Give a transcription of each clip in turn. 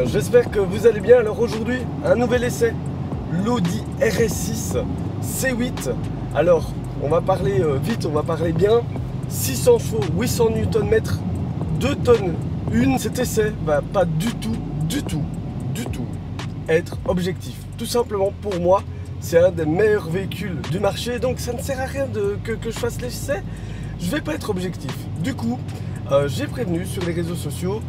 J'espère que vous allez bien. Alors aujourd'hui, un nouvel essai, l'Audi RS6 C8. Alors, on va parler vite, on va parler bien. 600 chevaux, 800 Nm, 2 tonnes. Cet essai va pas du tout être objectif. Tout simplement pour moi, c'est un des meilleurs véhicules du marché, donc ça ne sert à rien que je fasse l'essai. Je vais pas être objectif. Du coup, j'ai prévenu sur les réseaux sociaux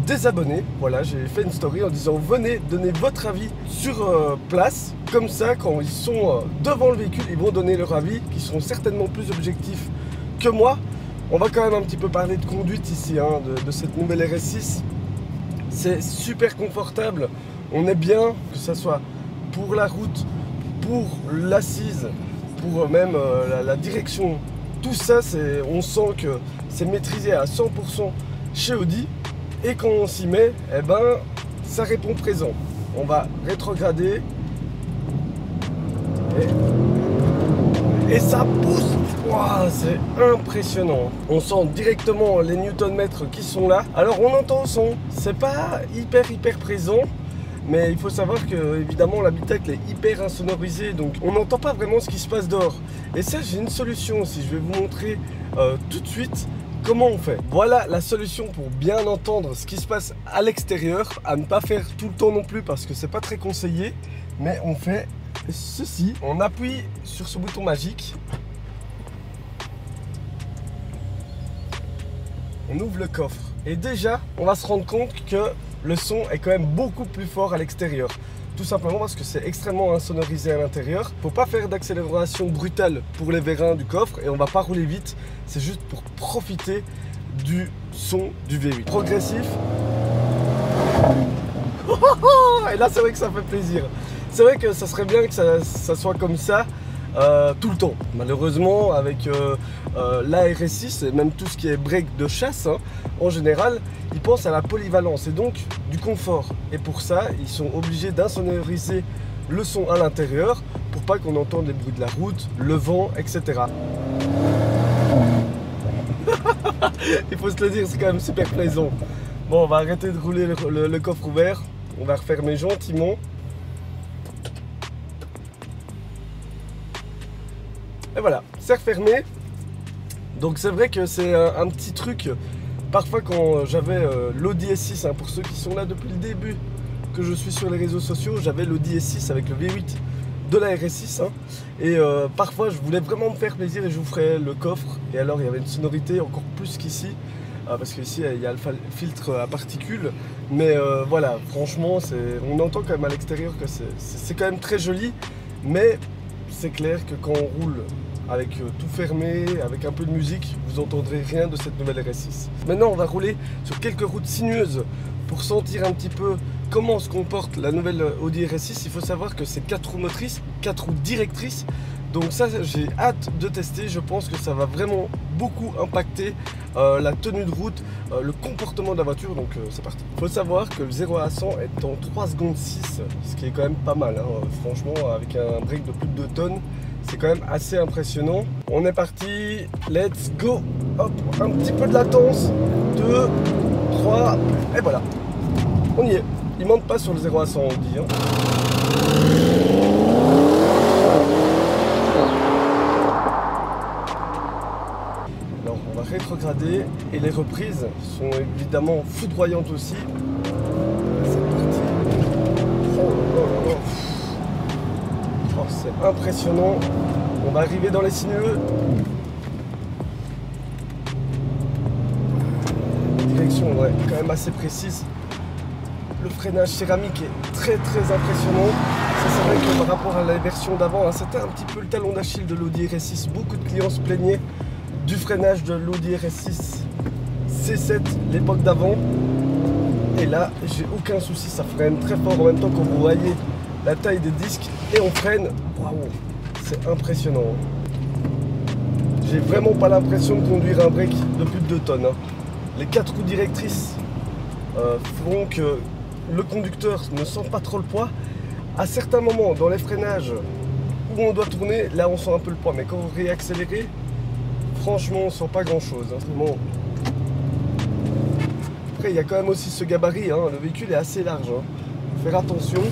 des abonnés. Voilà, j'ai fait une story en disant venez donner votre avis sur place. Comme ça, quand ils sont devant le véhicule, ils vont donner leur avis, qui seront certainement plus objectifs que moi. On va quand même un petit peu parler de conduite ici, hein, de cette nouvelle RS6. C'est super confortable. On est bien, que ce soit pour la route, pour l'assise, pour même la direction. Tout ça, on sent que c'est maîtrisé à 100% chez Audi. Et quand on s'y met, eh ben, ça répond présent. On va rétrograder. Et ça pousse. Wow, c'est impressionnant. On sent directement les newton-mètres qui sont là. Alors on entend le son. C'est pas hyper présent. Mais il faut savoir que évidemment l'habitacle est hyper insonorisé, donc on n'entend pas vraiment ce qui se passe dehors. Et ça, j'ai une solution aussi, je vais vous montrer tout de suite comment on fait. Voilà la solution pour bien entendre ce qui se passe à l'extérieur, à ne pas faire tout le temps non plus parce que c'est pas très conseillé. Mais on fait ceci, on appuie sur ce bouton magique, on ouvre le coffre et déjà on va se rendre compte que le son est quand même beaucoup plus fort à l'extérieur. Tout simplement parce que c'est extrêmement insonorisé à l'intérieur. Faut pas faire d'accélération brutale pour les vérins du coffre et on va pas rouler vite. C'est juste pour profiter du son du V8. Progressif. Et là, c'est vrai que ça fait plaisir. C'est vrai que ça serait bien que ça soit comme ça tout le temps. Malheureusement, avec la RS6 et même tout ce qui est break de chasse, hein, en général, ils pensent à la polyvalence et donc du confort. Et pour ça, ils sont obligés d'insonoriser le son à l'intérieur pour pas qu'on entende les bruits de la route, le vent, etc. Il faut se le dire, c'est quand même super plaisant. Bon, on va arrêter de rouler le coffre ouvert. On va refermer gentiment. Et voilà, c'est refermé. Donc c'est vrai que c'est un petit truc. Parfois quand j'avais l'Audi S6, hein, pour ceux qui sont là depuis le début que je suis sur les réseaux sociaux, j'avais l'Audi S6 avec le V8 de la RS6. Hein, et parfois je voulais vraiment me faire plaisir et j'ouvrais le coffre. Et alors il y avait une sonorité encore plus qu'ici. Parce qu'ici il y a le filtre à particules. Mais voilà, franchement, on entend quand même à l'extérieur que c'est quand même très joli. Mais c'est clair que quand on roule avec tout fermé, avec un peu de musique, vous entendrez rien de cette nouvelle RS6. Maintenant, on va rouler sur quelques routes sinueuses pour sentir un petit peu comment se comporte la nouvelle Audi RS6. Il faut savoir que c'est 4 roues motrices, 4 roues directrices. Donc ça, j'ai hâte de tester. Je pense que ça va vraiment beaucoup impacter la tenue de route, le comportement de la voiture. Donc c'est parti. Il faut savoir que le 0 à 100 est en 3 secondes 6, ce qui est quand même pas mal. Hein. Franchement, avec un break de plus de 2 tonnes, c'est quand même assez impressionnant. On est parti, let's go. Hop, un petit peu de latence. 2, 3, et voilà. On y est. Il monte pas sur le 0 à 100, on dit. Hein. Alors, on va rétrograder et les reprises sont évidemment foudroyantes aussi. C'est parti. Oh, c'est impressionnant. On va arriver dans les sinueux. Direction, ouais, quand même assez précise. Le freinage céramique est très impressionnant. Ça, c'est vrai que par rapport à la version d'avant, hein, c'était un petit peu le talon d'Achille de l'Audi RS6. Beaucoup de clients se plaignaient du freinage de l'Audi RS6 C7 l'époque d'avant. Et là, j'ai aucun souci, ça freine très fort en même temps quand vous voyez la taille des disques et on freine. Waouh, c'est impressionnant. J'ai vraiment pas l'impression de conduire un break de plus de 2 tonnes. Hein. Les 4 roues directrices font que le conducteur ne sent pas trop le poids. À certains moments, dans les freinages où on doit tourner, là on sent un peu le poids. Mais quand vous réaccélérez, franchement, on sent pas grand chose. Hein. Vraiment Après, il y a quand même aussi ce gabarit, hein. Le véhicule est assez large, hein. Faut faire attention.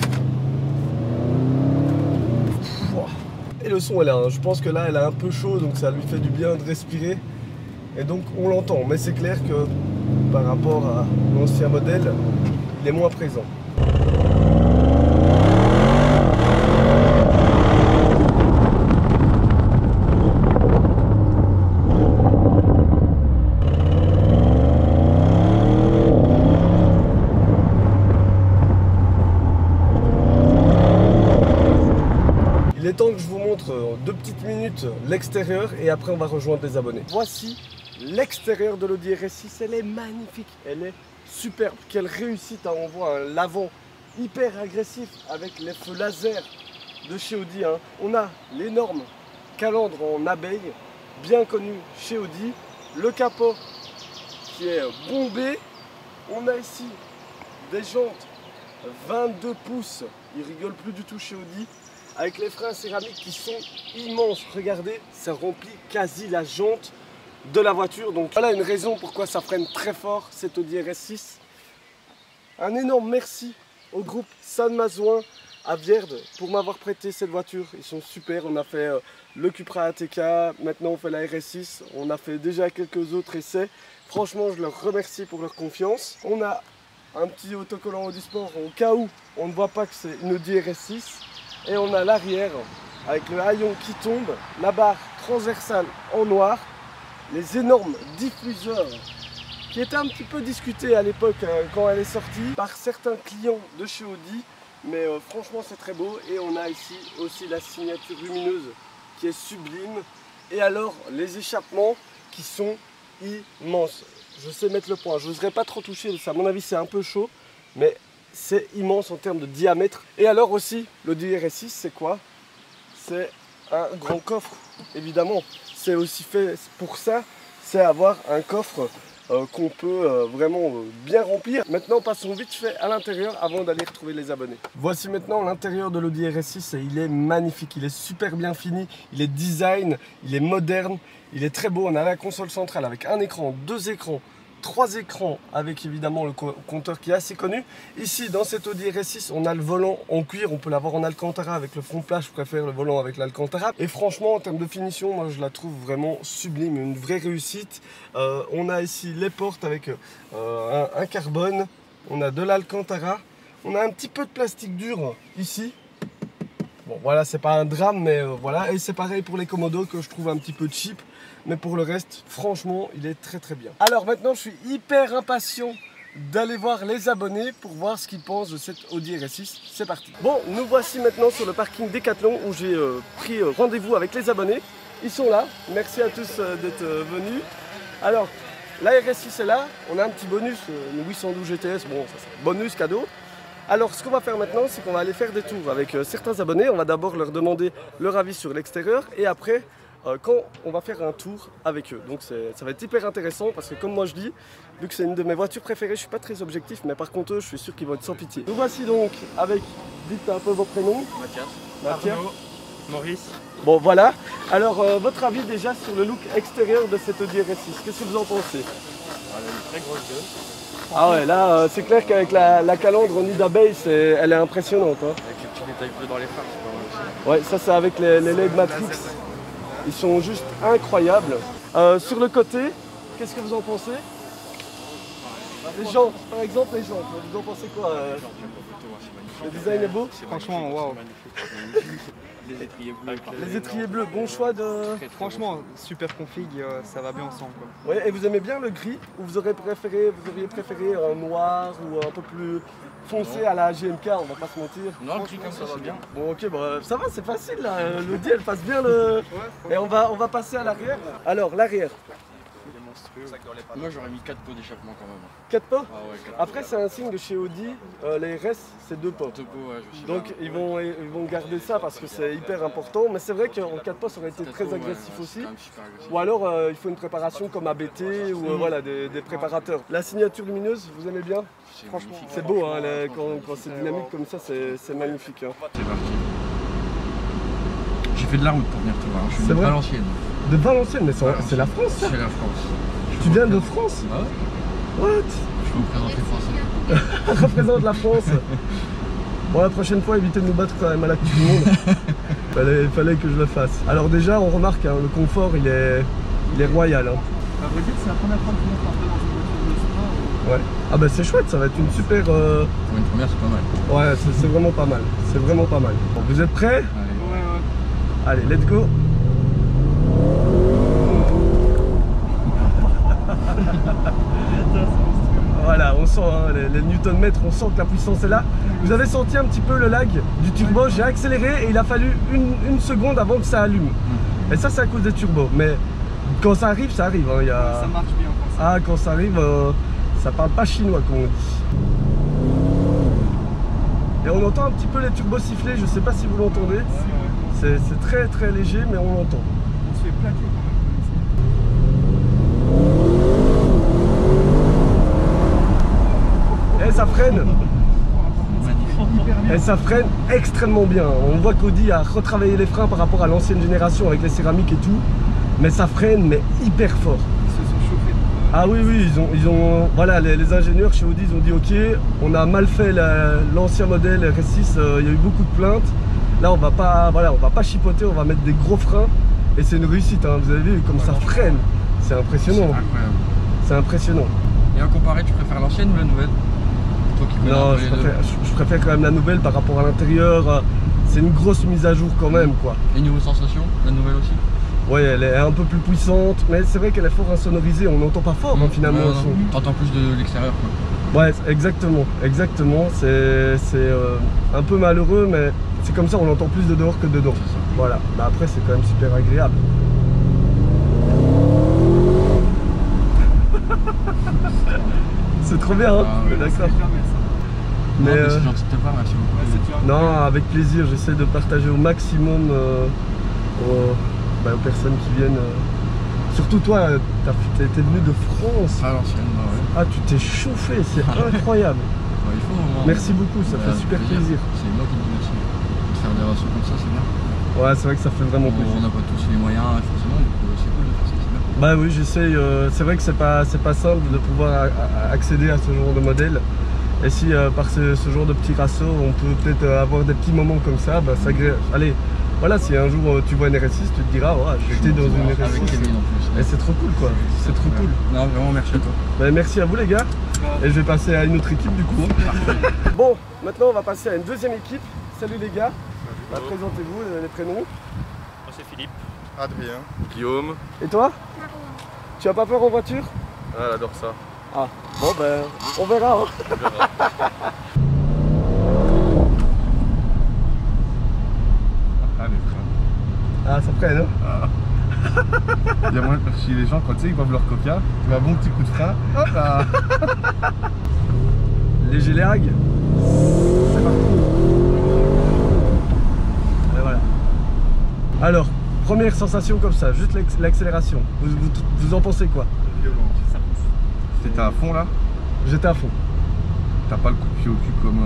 Et le son est là, hein. Je pense que là, elle a un peu chaud, donc ça lui fait du bien de respirer. Et donc, on l'entend. Mais c'est clair que par rapport à l'ancien modèle, il est moins présent. Il est temps que je vous montre en 2 petites minutes l'extérieur et après on va rejoindre les abonnés. Voici l'extérieur de l'Audi RS6, elle est magnifique, elle est superbe. Quelle réussite, hein. On voit un l'avant hyper agressif avec les feux laser de chez Audi, hein. On a l'énorme calandre en abeille, bien connu chez Audi. Le capot qui est bombé. On a ici des jantes 22 pouces, ils rigolent plus du tout chez Audi. Avec les freins céramiques qui sont immenses. Regardez, ça remplit quasi la jante de la voiture. Donc voilà une raison pourquoi ça freine très fort cette Audi RS6. Un énorme merci au groupe San Mazoin à Vierde pour m'avoir prêté cette voiture. Ils sont super. On a fait le Cupra ATK, maintenant on fait la RS6. On a fait déjà quelques autres essais. Franchement, je leur remercie pour leur confiance. On a un petit autocollant Audi Sport au cas où on ne voit pas que c'est une Audi RS6. Et on a l'arrière avec le haillon qui tombe, la barre transversale en noir, les énormes diffuseurs qui étaient un petit peu discutés à l'époque quand elle est sortie par certains clients de chez Audi. Mais franchement c'est très beau et on a ici aussi la signature lumineuse qui est sublime. Et alors les échappements qui sont immenses. Je sais mettre le point, je n'oserais pas trop toucher, à mon avis c'est un peu chaud, mais c'est immense en termes de diamètre. Et alors aussi, l'Audi RS6, c'est quoi? C'est un grand coffre, évidemment. C'est aussi fait pour ça, c'est avoir un coffre qu'on peut vraiment bien remplir. Maintenant, passons vite fait à l'intérieur avant d'aller retrouver les abonnés. Voici maintenant l'intérieur de l'Audi RS6 et il est magnifique, il est super bien fini, il est design, il est moderne, il est très beau. On a la console centrale avec un écran, 2 écrans, 3 écrans avec évidemment le compteur qui est assez connu. Ici dans cette Audi RS6 on a le volant en cuir, on peut l'avoir en Alcantara avec le front plat, je préfère le volant avec l'Alcantara. Et franchement en termes de finition, moi je la trouve vraiment sublime, une vraie réussite. On a ici les portes avec un carbone, on a de l'Alcantara, on a un petit peu de plastique dur ici. Bon voilà, c'est pas un drame mais voilà, et c'est pareil pour les commodos que je trouve un petit peu cheap. Mais pour le reste, franchement, il est très très bien. Alors maintenant, je suis hyper impatient d'aller voir les abonnés pour voir ce qu'ils pensent de cette Audi RS6. C'est parti. Bon, nous voici maintenant sur le parking Decathlon où j'ai pris rendez-vous avec les abonnés. Ils sont là. Merci à tous d'être venus. Alors, la RS6 est là. On a un petit bonus, une 812 GTS. Bon, ça c'est bonus cadeau. Alors, ce qu'on va faire maintenant, c'est qu'on va aller faire des tours avec certains abonnés. On va d'abord leur demander leur avis sur l'extérieur et après quand on va faire un tour avec eux. Donc ça va être hyper intéressant parce que comme moi je dis, vu que c'est une de mes voitures préférées, je suis pas très objectif, mais par contre eux, je suis sûr qu'ils vont être sans pitié. Nous voici donc avec, dites un peu vos prénoms. Mathias. Arnaud. Maurice. Bon voilà, alors votre avis déjà sur le look extérieur de cette Audi RS6, qu'est-ce que vous en pensez? Elle a une très grosse gueule. Ah ouais, là c'est clair qu'avec la calandre en nid d'abeille, elle est impressionnante. Hein. Avec les petits détails bleus dans les phares, c'est pas mal aussi. Ouais, ça c'est avec les LED Matrix. Ils sont juste incroyables. Sur le côté, qu'est-ce que vous en pensez? Les jantes, par exemple, les jantes. Vous en pensez quoi? Le design est beau? Franchement, waouh. Les étriers bleus. Les étriers bleus, bon choix de... Franchement, super config, ça va bien ensemble, quoi. Ouais, et vous aimez bien le gris ou vous auriez préféré un noir ou un peu plus foncé à la GMK, on va pas se mentir. Non, le gris comme ça, c'est bien. Bon ok, bah, ça va, c'est facile là. L'Audi elle passe bien le... Et on va passer à l'arrière. Alors l'arrière. Moi j'aurais mis 4 pots d'échappement quand même. 4 pots? Ah ouais, 4 Après c'est un signe de chez Audi, les RS c'est 2 pots. 2 pots, ouais, je suis Donc ils vont garder ça parce que c'est hyper important. Mais c'est vrai qu'en 4 pots ça aurait été très agressif aussi. Ou alors il faut une préparation comme ABT ou voilà, des préparateurs. La signature lumineuse, vous aimez bien? Franchement, c'est beau hein, quand c'est dynamique comme ça, c'est magnifique. Hein. C'est parti. J'ai fait de la route pour venir te voir, je suis de vrai Valenciennes. De Valenciennes, mais c'est la France ça? C'est la France. Tu viens de France? Ah ouais. What? Je représente les Français. Représente la France. Bon, la prochaine fois, évitez de nous battre quand même à la Coupe du Monde. Fallait que je le fasse. Alors déjà, on remarque, hein, le confort, il est royal. Hein. À vrai dire, c'est la première fois que je monte un peu dans une voiture de sport. Ouais. Ah bah c'est chouette, ça va être une super... Pour une première, c'est pas mal. Ouais, c'est vraiment pas mal. C'est vraiment pas mal. Bon, vous êtes prêts? Allez. Allez, let's go. Voilà, on sent hein, les newton-mètres, on sent que la puissance est là. Vous avez senti un petit peu le lag du turbo, j'ai accéléré et il a fallu une seconde avant que ça allume. Et ça, c'est à cause des turbos. Mais quand ça arrive, ça arrive. Hein, Ça marche bien quand ça. Ah, quand ça arrive, ça parle pas chinois, comme on dit. Et on entend un petit peu les turbos siffler, je sais pas si vous l'entendez. C'est très très léger, mais on l'entend. On se fait plaquer quand même. Et ça freine. Hyper bien. Et ça freine extrêmement bien. On voit qu'Audi a retravaillé les freins par rapport à l'ancienne génération avec les céramiques et tout. Mais ça freine, mais hyper fort. Ils se sont chauffés. Ah oui, oui, voilà, les ingénieurs chez Audi, ils ont dit ok, on a mal fait l'ancien modèle RS6, il y a eu beaucoup de plaintes. Là, on va pas chipoter, on va mettre des gros freins. Et c'est une réussite, hein. Vous avez vu comme ça freine. C'est impressionnant. C'est incroyable. C'est impressionnant. Et à comparer, tu préfères l'ancienne ou la nouvelle? Toi qui connais Non, un peu les deux. je préfère quand même la nouvelle par rapport à l'intérieur. C'est une grosse mise à jour quand même, quoi. Et niveau sensation, la nouvelle aussi? Ouais, elle est un peu plus puissante, mais c'est vrai qu'elle est fort insonorisée, on n'entend pas fort hein, finalement le son. T'entends plus de l'extérieur quoi. Ouais, exactement, c'est un peu malheureux, mais c'est comme ça, on entend plus de dehors que de dedans. Voilà, bah après c'est quand même super agréable. C'est trop bien, hein, Ah, ouais, d'accord. Mais Mais c'est gentil de ta part, merci beaucoup. non, avec plaisir, j'essaie de partager au maximum aux personnes qui viennent. Surtout toi, t'es venu de France. À l'ancienne, bah ouais. Ah, tu t'es chauffé, c'est incroyable. Bah, il faut au moins. Merci beaucoup, ça fait super plaisir. C'est moi qui te dis merci. De faire des rations comme ça, c'est bien. Ouais, c'est vrai que ça fait vraiment plaisir. On n'a pas tous les moyens, forcément, donc c'est cool de faire ça, c'est bien. Bah oui, j'essaye. C'est vrai que c'est pas simple de pouvoir accéder à ce genre de modèle. Et si par ce genre de petits rassos, on peut peut-être avoir des petits moments comme ça, bah ça allez, voilà, si un jour tu vois une RS6, tu te diras, ouais, j'étais dans une RS6. Avec Kevin en plus. Et c'est trop cool quoi, c'est trop cool. Non, vraiment merci à toi. Bah, merci à vous les gars. Et je vais passer à une autre équipe du coup. Bon, maintenant on va passer à une deuxième équipe. Salut les gars. Bah, présentez-vous les prénoms. Moi c'est Philippe. Adrien. Guillaume. Et toi? Tu as pas peur en voiture? Ah, elle adore ça. Ah, bon ben, on verra. Hein. On verra. Ah, les freins. Ah, ça freine, hein. Il y a moyen de faire chier les gens quand tu sais, ils voient leur coca. Tu mets un bon petit coup de frein. Hop là. Léger lag. C'est parti. Et voilà. Alors, première sensation comme ça, juste l'accélération. Vous en pensez quoi? Violent. T'étais à fond là? J'étais à fond. T'as pas le coup de pied au cul comme.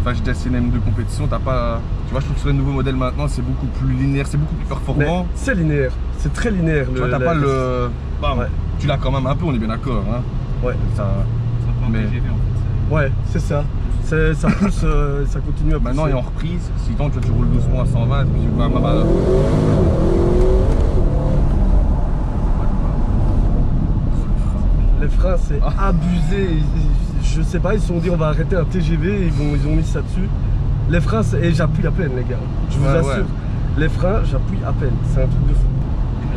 Enfin, j'étais à CNM de compétition, t'as pas. Tu vois, je trouve que sur les nouveaux modèles maintenant, c'est beaucoup plus linéaire, c'est beaucoup plus performant. C'est linéaire, c'est très linéaire. Tu vois, t'as pas le. Bah, ouais. Tu l'as quand même un peu, on est bien d'accord. Hein. Ouais. Ça... Mais... Ouais, c'est ça. Ça pousse, ça continue à pousser. Maintenant, et en reprise, si tant tu roules doucement à 120, puis tu vas mal. Les freins, c'est abusé. Je sais pas, ils se sont dit on va arrêter un TGV, ils ont mis ça dessus. Les freins, et j'appuie à peine les gars. Je vous assure. Ouais. Les freins, j'appuie à peine. C'est un truc de fou.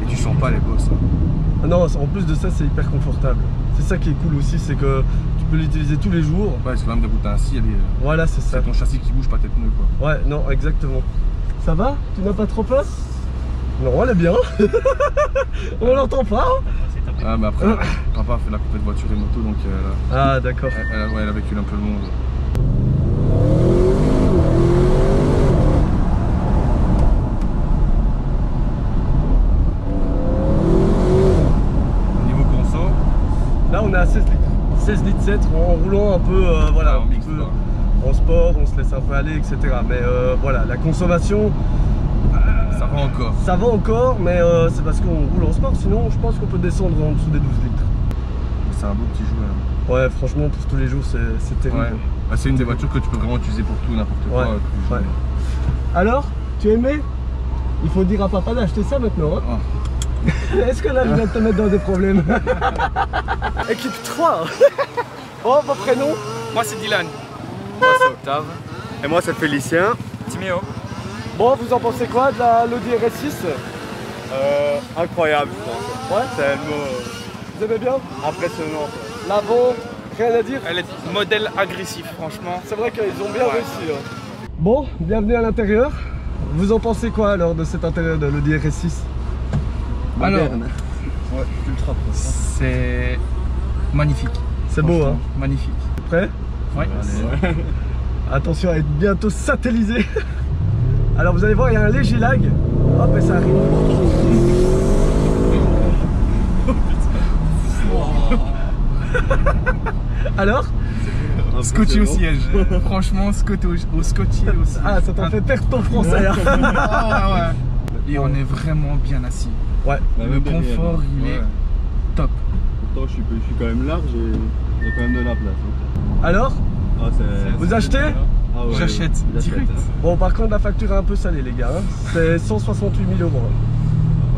Et tu sens pas les bosses. Hein. Non, en plus de ça, c'est hyper confortable. C'est ça qui est cool aussi, c'est que tu peux l'utiliser tous les jours. Ouais, c'est quand même des routes ainsi, elle est... Voilà, c'est ça. C'est ton châssis qui bouge, pas tes pneus quoi. Ouais, non, exactement. Ça va? Tu n'as pas trop peur? Non, elle est bien. On l'entend pas. Hein. Ah, mais après, papa a fait la compète voiture et moto, donc ah, d'accord. Elle a vécu un peu le monde. Niveau conso, là on est à 16 litres. 16 litres 7 en roulant un peu, voilà, en mix, en sport, on se laisse un peu aller, etc. Mais voilà, la consommation... ça va encore. Ça va encore, mais c'est parce qu'on roule en sport, sinon je pense qu'on peut descendre en dessous des 12 litres. c'est un beau petit jouet. Ouais, franchement, pour tous les jours, c'est terrible. Ouais. Bah, c'est une des voitures que tu peux vraiment utiliser pour tout, n'importe quoi. Ouais. Alors, tu aimais? Il faut dire à papa d'acheter ça maintenant. Hein. Oh. Est-ce que là, je viens de te mettre dans des problèmes? Équipe 3. Oh, vos prénoms? Moi c'est Dylan. Moi c'est Octave. Et moi c'est Félicien. Timéo. Bon, vous en pensez quoi de l'Audi RS6? Incroyable je pense. Ouais. C'est un mot Vous aimez bien? impressionnant. L'avant, rien à dire? Elle est modèle agressif franchement. C'est vrai qu'ils ont bien réussi. Hein. Bon, bienvenue à l'intérieur. Vous en pensez quoi alors de cet intérieur de l'Audi RS6? Alors, Ouais, ultra pro. c'est magnifique. C'est beau, hein? Magnifique. Prêt? Ouais. Attention à être bientôt satellisé. Alors vous allez voir, il y a un léger lag. Hop, et ça arrive. Alors? Scotché au siège. Franchement, scotché au siège. Ah, ça t'a fait perdre ton français. Hein. Ah ouais. Et on est vraiment bien assis. Ouais. Le confort, il est top. Pourtant, je suis quand même large et j'ai quand même de la place. Alors? Ah, vous achetez? Ah ouais, J'achète direct. Bon, par contre, la facture est un peu salée, les gars. Hein. C'est 168 000 €. Voilà,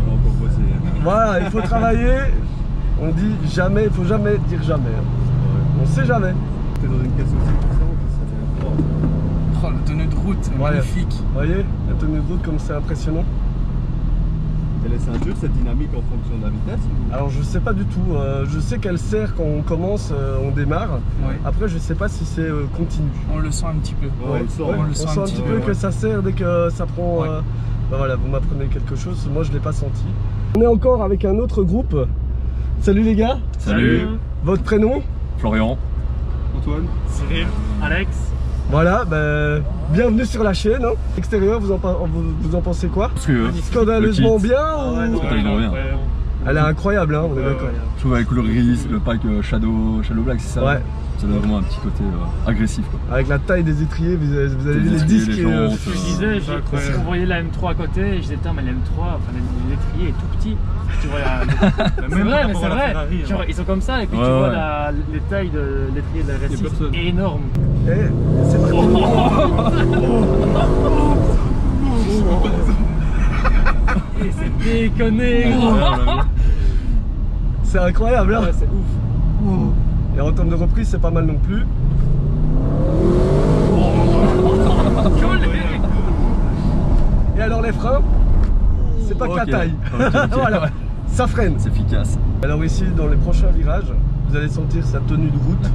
encore bosser. Voilà, il faut travailler. On dit jamais, il faut jamais dire jamais. Hein. Ouais. On sait jamais. T'es dans une caisse aussi puissante, Oh, la tenue de route, magnifique. Vous voyez, la tenue de route comme c'est impressionnant. Et les ceintures, c'est dynamique en fonction de la vitesse ou... Alors je sais pas du tout, je sais qu'elle sert quand on commence, on démarre. Ouais. Après je sais pas si c'est continu. On le sent un petit peu. Ouais, On le sent un petit peu que ça sert dès que ça prend... Ouais. Bah voilà, vous m'apprenez quelque chose, moi je l'ai pas senti. On est encore avec un autre groupe. Salut les gars. Salut. Votre prénom? Florian. Antoine. Cyril. Alex. Voilà, ben, bienvenue sur la chaîne. Hein. Extérieur, vous en pensez quoi? Parce que Scandaleusement bien ou... Totalement bien. Elle est incroyable, hein, on est d'accord. Je trouve avec le gris, le pack Shadow Black, c'est ça? Ouais. Ça donne vraiment un petit côté agressif quoi. Avec la taille des étriers, vous avez vu les disques. les jantes, Je disais, on voyait la M3 à côté et je disais, putain, mais la M3, enfin, l'étrier est tout petit. Tu vois, c'est vrai, mais c'est vrai. Genre, ils sont comme ça et puis tu vois les tailles de l'étrier de la RS6 est énorme. Eh, c'est parti. Et c'est déconné, gros. C'est incroyable, hein? Ouais, c'est ouf. Et en termes de reprise, c'est pas mal non plus. Et alors les freins, c'est pas que la taille. Voilà, ça freine. C'est efficace. Alors ici, dans les prochains virages, vous allez sentir sa tenue de route,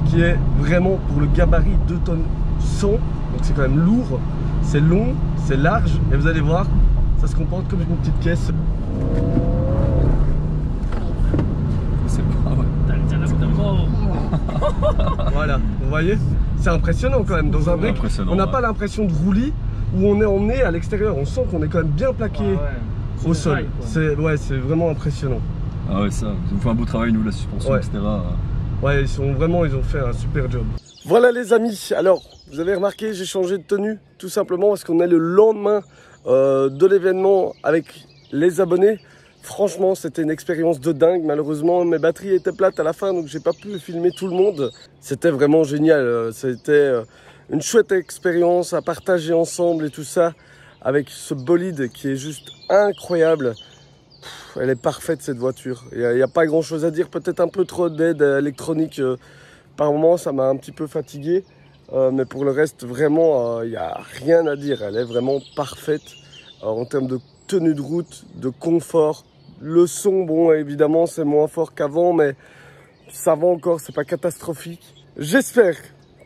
qui est vraiment pour le gabarit 2 tonnes 100. Donc c'est quand même lourd, c'est long, c'est large. Et vous allez voir, ça se comporte comme une petite caisse. C'est pas ouais. Voilà, vous voyez, c'est impressionnant quand même. Dans un break, on n'a pas l'impression de roulis où on est emmené à l'extérieur. On sent qu'on est quand même bien plaqué au sol. C'est vraiment impressionnant. Ah ouais, ça. Ils ont fait un beau travail, nous, la suspension, etc. Ouais, ils ont fait un super job. Voilà les amis, alors vous avez remarqué, j'ai changé de tenue tout simplement parce qu'on est le lendemain de l'événement avec les abonnés. Franchement, c'était une expérience de dingue. Malheureusement, mes batteries étaient plates à la fin, donc j'ai pas pu filmer tout le monde. C'était vraiment génial. C'était une chouette expérience à partager ensemble et tout ça avec ce bolide qui est juste incroyable. Elle est parfaite cette voiture. Il n'y a pas grand chose à dire. Peut-être un peu trop d'aide électronique. Par moment, ça m'a un petit peu fatigué. Mais pour le reste, vraiment, il n'y a rien à dire. Elle est vraiment parfaite en termes de tenue de route, de confort. Le son, bon, évidemment, c'est moins fort qu'avant, mais ça va encore, c'est pas catastrophique. J'espère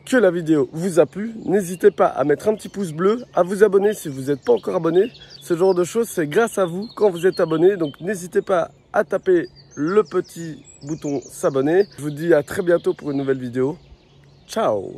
que la vidéo vous a plu. N'hésitez pas à mettre un petit pouce bleu, à vous abonner si vous n'êtes pas encore abonné. Ce genre de choses, c'est grâce à vous quand vous êtes abonné. Donc n'hésitez pas à taper le petit bouton s'abonner. Je vous dis à très bientôt pour une nouvelle vidéo. Ciao!